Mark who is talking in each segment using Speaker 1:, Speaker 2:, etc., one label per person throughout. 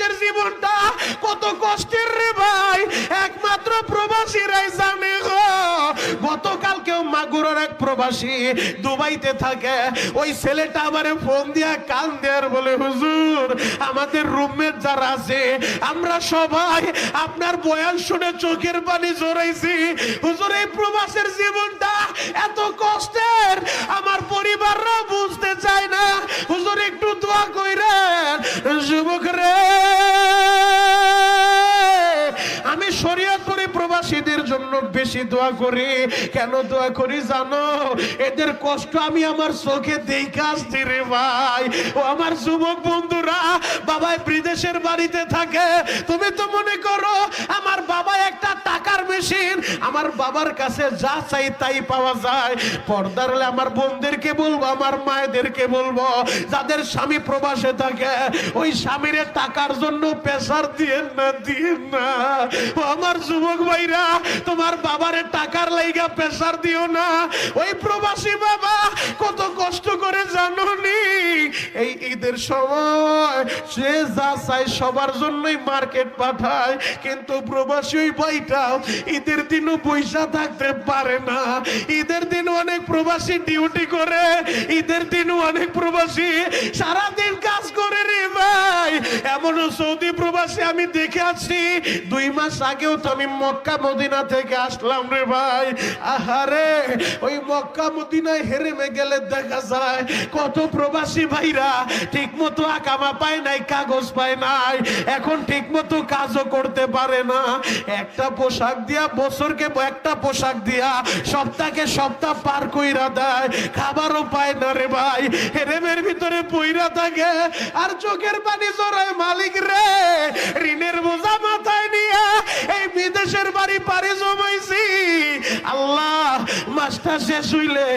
Speaker 1: প্রবাসের জীবনটা কত কষ্টের রে ভাই, একমাত্র প্রবাসীরাই জানে গো। গতকালকেও মাগুরার এক প্রবাসী দুবাইতে থাকে, ওই ছেলেটা আমারে ফোন দিয়া কান দেয়ার বলে, হুজুর আমাদের রুমমেট যারা আছে আমরা সবাই আপনার বয়ান শুনে চোখের পানি জড়াইছি। হুজুর এই প্রবাসের জীবনটা এত কষ্টের, আমার পরিবাররা বুঝতে চায় না। হুজুর একটু দোয়া কইরেন। যুবক রে, আমি শরীয়তপুরে প্রবাসীদের জন্য বেশি দোয়া করি। কেন দোয়া করি জানো? এদের কষ্ট আমি আমার চোখে দেখে আসছি রে ভাই। ও আমার যুবক বন্ধুরা, বাবা বিদেশের বাড়িতে থাকে, তুমি তো মনে করো আমার বাবা একটা টাকার মেশিন, আমার বাবার কাছে যা চাই তাই পাওয়া যায়। পর্দার আমার বোনদেরকে বলবো, আমার মায়েদেরকে বলবো, যাদের স্বামী প্রবাসে থাকে ওই স্বামীর টাকার জন্য প্রেসার দিয়েন না, দিয়েন না। ও আমার যুবক ভাইরা, তোমার বাবারে টাকার লাইগা প্রেসার দিও না। ওই প্রবাসী বাবা কত কষ্ট করে জানো নি? এই ঈদের সময় সে যা চায় সবার জন্যই মার্কেট পাঠায়, কিন্তু প্রবাসী ওই ভাইটা ঈদের দিনও পয়সা থাকতে পারে না। ঈদের দিন অনেক প্রবাসী ডিউটি করে, ঈদের দিনও অনেক প্রবাসী সারাদিন কাজ করে রে ভাই। এমনও সৌদি প্রবাসী আমি দেখে আছি, 2 মাস আগেও তো আমি মক্কা মদিনা থেকে আসলাম রে ভাই। আহারে, ওই মক্কা মদিনায় হেরেমে গেলে দেখা যায় কত প্রবাসী ভাইরা ঠিক মতো আকামা পায় নাই, কাগজ পায় নাই, এখন ঠিক মতো কাজও করতে পারে না। একটা পোশাক দিয়া বছরকে একটা পোশাক দিয়া সপ্তাহকে সপ্তাহ পার কইরা দেয়, খাবারও পায় না রে ভাই। হেরেমের ভিতরে পইরা থাকে আর চোখের পানি জড়ায়। মালিক রে, ঋণের বোঝা মাথায় নিয়ে এই বিদেশের বাড়ি পাড়ি জমাইছি। আল্লাহ, মাসটা শেষ হইলে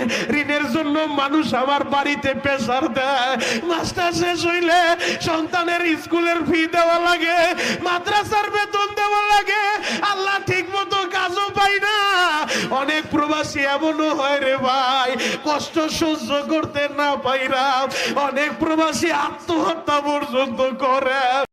Speaker 1: ঋণের জন্য মানুষ আমার বাড়িতে প্রেসার দেয়, মাসটা শেষ হইলে সন্তানের স্কুলের ফি দেওয়া লাগে, মাদ্রাসার বেতন দেওয়া লাগে। আল্লাহ, ঠিক মতো কাজও পাই না। অনেক প্রবাসী এমনও হয় রে ভাই, কষ্ট সহ্য করতে না পাইরা অনেক প্রবাসী আত্মহত্যা পর্যন্ত করে।